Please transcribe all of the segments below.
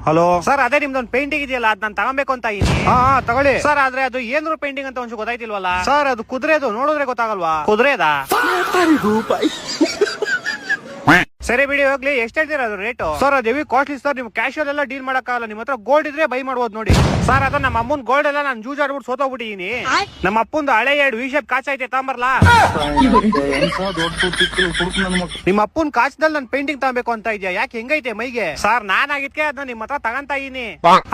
Hello sir, ಅದೇ ನಿಮ್ದೊಂದು painting ಇದೆಯಲ್ಲ, ಅದ್ ನಾನು ತಗೊಬೇಕು ಅಂತ ಇದೀನಿ. ಹಾ ತಗೊಳ್ಳಿ ಸರ್. ಆದ್ರೆ ಅದು ಏನ್ರ ಪೇಂಟಿಂಗ್ ಅಂತ ಒಂಚೂರು ಗೊತ್ತಾಯ್ತಿಲ್ವಲ್ಲ ಸರ್. ಅದು ಕುದುರೆದು, ನೋಡಿದ್ರೆ ಗೊತ್ತಾಗಲ್ವಾ? ಕುದುರೆದಾ? ಸರಿ ಬಿಡಿ, ಹೋಗ್ಲಿ. ಎಷ್ಟು ಹೇಳ್ತೀರಾ ಅದು ರೇಟು? ಸರ್ ಅದು ಹೆವಿ ಕಾಸ್ಟ್ಲಿ ಸರ್. ನೀವು ಕ್ಯಾಶುವಲ್ ಎಲ್ಲ ಡೀಲ್ ಮಾಡಕ್ಕಾಗಲ್ಲ. ನಿಮ್ಮ ಹತ್ರ ಗೋಲ್ಡ್ ಇದ್ರೆ ಬೈ ಮಾಡ್ಬೋದು ನೋಡಿ ಸರ್. ಅದ ನಮ್ಮ ಅಮ್ಮನ್ ಗೋಲ್ಡ್ ಎಲ್ಲ ನಾನು ಜೂಜಾಡ್ಬಿಟ್ಟು ಸೋತೋಗ್ಬಿಟ್ಟಿದೀನಿ. ನಮ್ಮ ಅಪ್ಪಂದು ಹಳೆ 2 ವಿಷಪ್ ಕಾಚ್ ಐತೆ, ತಾಂಬರ್ಲಾ? ನಿಮ್ಮ ಅಪ್ಪನ್ ಕಾಚ್ದಲ್ಲಿ ನನ್ ಪೇಂಟಿಂಗ್ ತಗೋಬೇಕು ಅಂತ ಇದೆಯಾ? ಯಾಕೆ ಹೆಂಗೈತೆ ಮೈಗೆ? ಸರ್ ನಾನ್ ಆಗಿದ್ಕೆ ಅದನ್ನ ನಿಮ್ಮ ಹತ್ರ ತಗಂತ ಇದೀನಿ.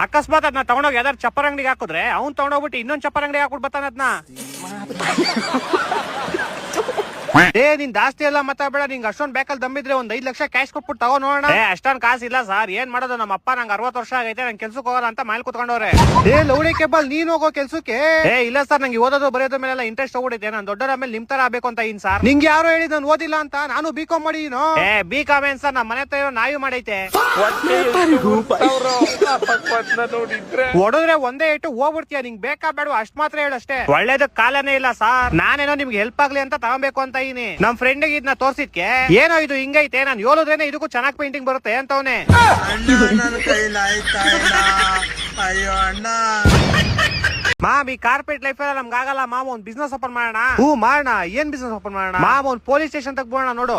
ಅಕಸ್ಮಾತ್ ಅದನ್ನ ತಗೊಂಡೋಗಿ ಯಾವ್ದಾರು ಚಪ್ಪರ್ ಅಂಗಡಿಗೆ ಹಾಕಿದ್ರೆ ಅವ್ನ್ ತಗೊಂಡೋಗ್ಬಿಟ್ಟು ಇನ್ನೊಂದ್ ಚಪ್ಪರ್ ಅಂಗಡಿಗೆ ಹಾಕ್ಬಿಟ್ಟು ಬರ್ತಾನ ಅದನ್ನ. ನೀನ್ ಜಾಸ್ತಿ ಎಲ್ಲ ಮಾತಾಡ್ಬೇಡ. ನಿಂಗೆ ಅಷ್ಟೊಂದ್ ಬೇಕಲ್ಲಿ ದಮ್ಮಿದ್ರೆ ಒಂದ್ 5 ಲಕ್ಷ ಕ್ಯಾಶ್ ಕೊಟ್ಬಿಟ್ಟು ತಗೋ ನೋಡೋಣ. ಅಷ್ಟೊಂದ್ ಕಾಸಿಲ್ಲ ಸರ್. ಏನ್ ಮಾಡೋದು, ನಮ್ಮ ಅಪ್ಪ ನಂಗೆ 60 ವರ್ಷ ಆಗೈತೆ, ನಂಗೆ ಕೆಲ್ಸಕ್ಕೆ ಹೋಗಲ್ಲ ಅಂತ ಮನೇಲಿ ಕುತ್ಕೊಂಡವ್ರೆ. ಲೌಡಿ ಕೇಬಲ್, ನೀನ್ ಹೋಗೋ ಕೆಲ್ಸಕ್ಕೆ? ಇಲ್ಲ ಸರ್, ನಂಗೆ ಓದೋದು ಬರೆಯೋದ್ರ ಮೇಲೆಲ್ಲ ಇಂಟ್ರೆಸ್ಟ್ ಹೋಗ್ಬಿಟ್ಟಿದೆ. ನಾನು ದೊಡ್ಡರ ಮೇಲೆ ನಿಮ್ ತರ ಆಗ್ಬೇಕು ಅಂತ ಇನ್ ಸರ್. ನಿಂಗೆ ಯಾರು ಹೇಳಿ ನಾನು ಓದಿಲ್ಲ ಅಂತ? ನಾನು B.Com ಮಾಡಿದೀನೋ. B.Com ಏನ್ ಸರ್, ನಮ್ಮ ಮನೆ ಹತ್ರ ನಾಯಿ ಮಾಡೈತೆ. ಹೊಡೆದ್ರೆ ಒಂದೇ ಇಟ್ಟು ಹೋಗ್ಬಿಡ್ತೀಯ. ನಿಂಗೆ ಬೇಕಾ ಬೇಡ ಅಷ್ಟ್ ಮಾತ್ರ ಹೇಳಷ್ಟೇ. ಒಳ್ಳೇದ ಕಾಲನೇ ಇಲ್ಲ ಸರ್. ನಾನೇನೋ ನಿಮ್ಗೆ ಹೆಲ್ಪ್ ಆಗ್ಲಿ ಅಂತ ತಗೊಬೇಕು ಅಂತ ಇದೀನಿ. ನಮ್ ಫ್ರೆಂಡ್ ಇದನ್ನ ತೋರ್ಸಿದ್ಕೆ ಏನೋ ಇದು ಹಿಂಗೈತೆ, ನಾನು ಹೇಳೋದ್ರೇನೆ ಇದಕ್ಕೂ ಚೆನ್ನಾಗ್ ಪೇಂಟಿಂಗ್ ಬರುತ್ತೆ ಅಂತವನೇ. ಮಾಮ್, ಈ ಕಾರ್ಪೊರೇಟ್ ಲೈಫ್ ಎಲ್ಲ ನಮ್ಗೆ ಆಗಲ್ಲ. ಮಾಮ್, ಒಂದ್ ಬಿಸ್ನೆಸ್ ಓಪನ್ ಮಾಡೋಣ. ಮಾಡೋಣ. ಏನ್ ಬಿಸ್ನೆಸ್ ಓಪನ್ ಮಾಡೋಣ? ಮಾಮ್, ಒಂದ್ ಪೊಲೀಸ್ ಸ್ಟೇಷನ್ ತಗೋಣ. ನೋಡು,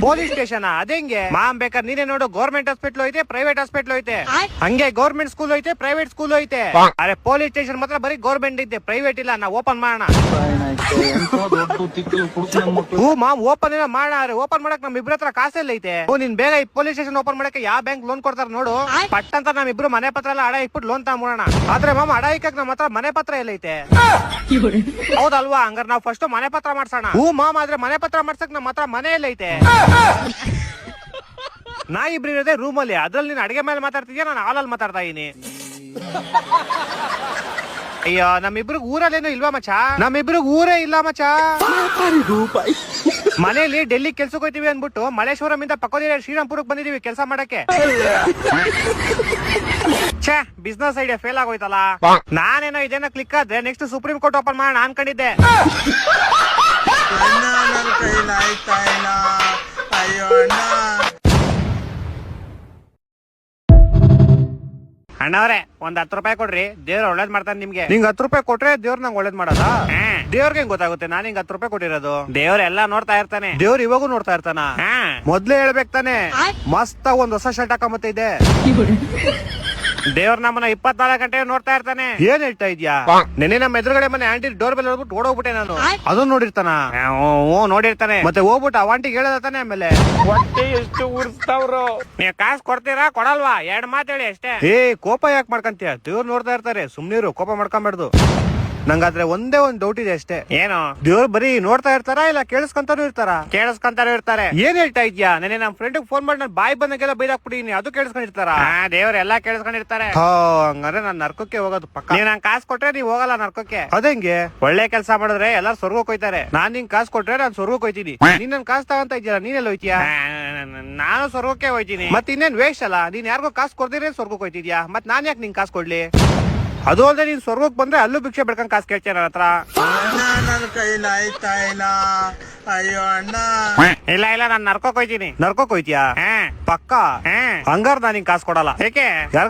ಪೊಲೀಸ್ ಸ್ಟೇಷನ್ ಅದೇಂಗೆ? ಮಾಮ್, ಬೇಕಾದ್ರೆ ನೀನೇ ನೋಡು. ಗೌರ್ಮೆಂಟ್ ಹಾಸ್ಪಿಟಲ್ ಐತೆ, ಪ್ರೈವೇಟ್ ಹಾಸ್ಪಿಟಲ್ ಐತೆ. ಹಂಗೆ ಗೌರ್ಮೆಂಟ್ ಸ್ಕೂಲ್ ಐತೆ, ಪ್ರೈವೇಟ್ ಸ್ಕೂಲ್ ಐತೆ. ಅರೆ ಪೊಲೀಸ್ ಸ್ಟೇಷನ್ ಮಾತ್ರ ಬರೀ ಗೌರ್ಮೆಂಟ್ ಐತೆ, ಪ್ರೈವೇಟ್ ಇಲ್ಲ. ನಾವು ಓಪನ್ ಮಾಡೋಣ. ಮಾಮ್, ಓಪನ್ ಏನೋ ಮಾಡೋಣ. ಓಪನ್ ಮಾಡಕ್ ನಮ್ ಇಬ್ರ ಹತ್ರ ಕಾಸೆಲ್ಲ ಐತೆ. ನೀನ್ ಬೇಗ ಈ ಪೊಲೀಸ್ ಸ್ಟೇಷನ್ ಓಪನ್ ಮಾಡಕ್ಕೆ ಯಾವ ಬ್ಯಾಂಕ್ ಲೋನ್ ಕೊಡ್ತಾರ ನೋಡು. ಪಟ್ ಅಂತ ನಮ್ ಇಬ್ರು ಮನೆ ಪತ್ರ ಎಲ್ಲ ಅಡ ಇಟ್ಬಿಟ್ಟು ಲೋನ್ ತಗೊಂಬೋಣ. ಆದ್ರೆ ಮಾಮ್, ಅಡ ಇಕ್ಕಕ್ ನಮ್ಮ ಹತ್ರ ಮನೆ ಪತ್ರ ಎಲ್ಲ ಐತೆ. ಹೌದಲ್ವಾ? ಹಂಗಾರೆ ನಾವು ಫಸ್ಟ್ ಮನೆ ಪತ್ರ ಮಾಡ್ಸೋಣ. ಮಾಮ್, ಆದ್ರೆ ಮನೆ ಪತ್ರ ಮಾಡ್ಸಕ್ ನಮ್ಮ ಹತ್ರ ಮನೆ ಎಲ್ಲ ಐತೆ. ನಾ ಇಬ್ರು ಇರೋದೇ ರೂಮ್ ಅಲ್ಲಿ. ಅದ್ರಲ್ಲಿ ನೀನ್ ಅಡಿಗೆ ಮೇಲೆ ಮಾತಾಡ್ತಿದ್ಯಾ, ನಾನು ಹಾಲಲ್ಲಿ ಮಾತಾಡ್ತಾ ಇದೀನಿ. ಅಯ್ಯೋ, ನಮ್ಮಿಬ್ರಿಗೆ ಊರಲ್ಲೇನು ಇಲ್ವಾ ಮಚ್ಚ? ನಮ್ಮಿಬ್ರಿಗೆ ಊರೇ ಇಲ್ಲ ಮಚ್ಚ. ಮನೇಲಿ ಡೆಲ್ಲಿ ಕೆಲ್ಸಕ್ಕೆ ಹೋಗ್ತೀವಿ ಅಂದ್ಬಿಟ್ಟು ಮಲೇಶ್ವರಂ ಇಂದ ಪಕ್ಕದ ಶ್ರೀರಾಮ್ಪುರಕ್ಕೆ ಬಂದಿದೀವಿ ಕೆಲಸ ಮಾಡಕ್ಕೆ. ಛೇ, ಬಿಸ್ನೆಸ್ ಐಡಿಯಾ ಫೇಲ್ ಆಗೋಯ್ತಲ್ಲ. ನಾನೇನೋ ಇದೇನೋ ಕ್ಲಿಕ್ ಆದ್ರೆ ನೆಕ್ಸ್ಟ್ ಸುಪ್ರೀಂ ಕೋರ್ಟ್ ಓಪನ್ ಮಾಡೋಣ ಅನ್ಕೊಂಡಿದ್ದೆ. ಅಣ್ಣವ್ರೆ, ಒಂದ್ 10 ರೂಪಾಯಿ ಕೊಡ್ರಿ. ದೇವ್ರ ಒಳ್ಳೇದ್ ಮಾಡ್ತಾನೆ ನಿಮ್ಗೆ. ನಿಂಗ್ 10 ರೂಪಾಯಿ ಕೊಟ್ರೆ ದೇವ್ರ ನಂಗೆ ಒಳ್ಳೇದ್ ಮಾಡದ? ದೇವ್ರಿಗೆ ಹೆಂಗ್ ಗೊತ್ತಾಗುತ್ತೆ ನಾನು ಹಿಂಗ್ 10 ರೂಪಾಯಿ ಕೊಟ್ಟಿರೋದು? ದೇವ್ರ ಎಲ್ಲಾ ನೋಡ್ತಾ ಇರ್ತಾನೆ. ದೇವ್ರ ಇವಾಗೂ ನೋಡ್ತಾ ಇರ್ತಾನ. ಮೊದ್ಲೇ ಹೇಳ್ಬೇಕು ತಾನೆ. ಮಸ್ತ್ ಒಂದ್ ಹೊಸ ಶರ್ಟ್ ಹಾಕೊಂಬತ್ತಿದೆ. ದೇವ್ರ ನಮ್ಮನ್ನ 24 ಗಂಟೆ ನೋಡ್ತಾ ಇರ್ತಾನೆ. ಏನ್ ಹೇಳ್ತಾ ಇದ್ಯಾ? ನೆನ್ನೆ ನಮ್ಮ ಎದುರುಗಡೆ ಮನೆ ಆಂಟಿ ಡೋರ್ ಬೆಲ್ ಹೊಡ್ಬಿಟ್ಟು ಓಡೋಗ್ಬಿಟ್ಟೆ ನಾನು. ಅದನ್ನ ನೋಡಿರ್ತಾನ? ನೋಡಿರ್ತಾನೆ. ಮತ್ತೆ ಹೋಗ್ಬಿಟ್ಟು ಆ ಆಂಟಿಗೆ ಹೇಳತಾನೆ. ಆಮೇಲೆ ಹೊಟ್ಟೆ ಎಷ್ಟು ಉರ್ಸ್ತಾವ್ರು. ನೀವ್ ಕಾಸು ಕೊಡ್ತೀರಾ ಕೊಡಲ್ವಾ? 2 ಮಾತು ಹೇಳಿ ಅಷ್ಟೇ. ಕೋಪ ಯಾಕೆ ಮಾಡ್ಕಂತೀಯ? ದೇವ್ರು ನೋಡ್ತಾ ಇರ್ತಾರೆ, ಸುಮ್ನಿರು. ಕೋಪ ಮಾಡ್ಕೊಂಬಾರ್ದು. ನಂಗಾದ್ರೆ ಒಂದೇ ಒಂದ್ ಡೌಟ್ ಇದೆ ಅಷ್ಟೇ. ಏನು? ದೇವ್ರು ಬರೀ ನೋಡ್ತಾ ಇರ್ತಾರ ಇಲ್ಲ ಕೇಳಿಸ್ಕೊಂತಾನು ಇರ್ತಾರ? ಕೇಳಿಸ್ಕೊಂತಾನು ಇರ್ತಾರೆ. ಏನ್ ಹೇಳ್ತಾ ಇದ್ಯಾ? ನೆನೆ ನಮ್ ಫ್ರೆಂಡ್ ಫೋನ್ ಮಾಡಿ ನಾನು ಬಾಯಿ ಬಂದಾಗೆಲ್ಲ ಬೈದಾಕ್ಬಿಟ್ಟಿನಿ. ಅದು ಕೇಳಿಸ್ಕೊಂಡಿರ್ತಾರ? ದೇವ್ರ ಎಲ್ಲಾ ಕೇಳಿಸ್ಕೊಂಡಿರ್ತಾರೆ. ಹಂಗಾರೆ ನಾನ್ ನರ್ಕಕ್ಕೆ ಹೋಗೋದು ಪಕ್ಕ. ನೀವ್ ನಂಗೆ ಕಾಸು ಕೊಟ್ರೆ ನೀವ್ ಹೋಗಲ್ಲ ನರ್ಕಕ್ಕೆ. ಅದಂಗೆ? ಒಳ್ಳೆ ಕೆಲಸ ಮಾಡಿದ್ರೆ ಎಲ್ಲಾರು ಸ್ವರ್ಗಕ್ಕೆ ಹೋಯ್ತಾರೆ. ನಾನ್ ನಿಂಗ್ ಕಾಸು ಕೊಟ್ರೆ ನಾನ್ ಸ್ವರ್ಗಕ್ಕೆ ಹೋಯ್ತೀನಿ. ನೀನ್ ನನ್ ಕಾಸು ತಗೊಂತ ಇದ್ದೀರಾ? ನೀನೆಲ್ಲ ಹೋಯ್ತೀಯಾ? ನಾನು ಸ್ವರ್ಗಕ್ಕೆ ಹೋಯ್ತೀನಿ. ಮತ್ ಇನ್ನೇನ್ ವೇಸ್ಟ್ ಅಲ್ಲ? ನೀನ್ ಯಾರಿಗೋ ಕಾಸು ಕೊಡ್ದಿರೇ ಸ್ವರ್ಗಕ್ಕೆ ಹೋಯ್ತಿದ್ಯಾ? ಮತ್ ನಾನ್ ಯಾಕೆ ನಿಂಗ್ ಕಾಸು ಕೊಡ್ಲಿ? ಅದು ಅಲ್ಲದೆ ನೀನ್ ಸ್ವರ್ಗಕ್ಕೆ ಬಂದ್ರೆ ಅಲ್ಲೂ ಭಿಕ್ಷೆ ಬೆಳ್ಕೊಂಡ್ ಕಾಸು ಕೇಳ್ತೀಯ ನನ್ನ ಹತ್ರ? ಇಲ್ಲ ಇಲ್ಲ, ನಾನ್ ನರ್ಕೋಕ್ ಹೋಯ್ತೀನಿ. ನರ್ಕೋಕ್ ಹೋಯ್ತೀಯಾ? ಪಕ್ಕ. ಹಂಗಾರ ನಾನ್ ನಿಂಗ್ ಕಾಸು ಕೊಡಲ್ಲ. ಏಕೆ?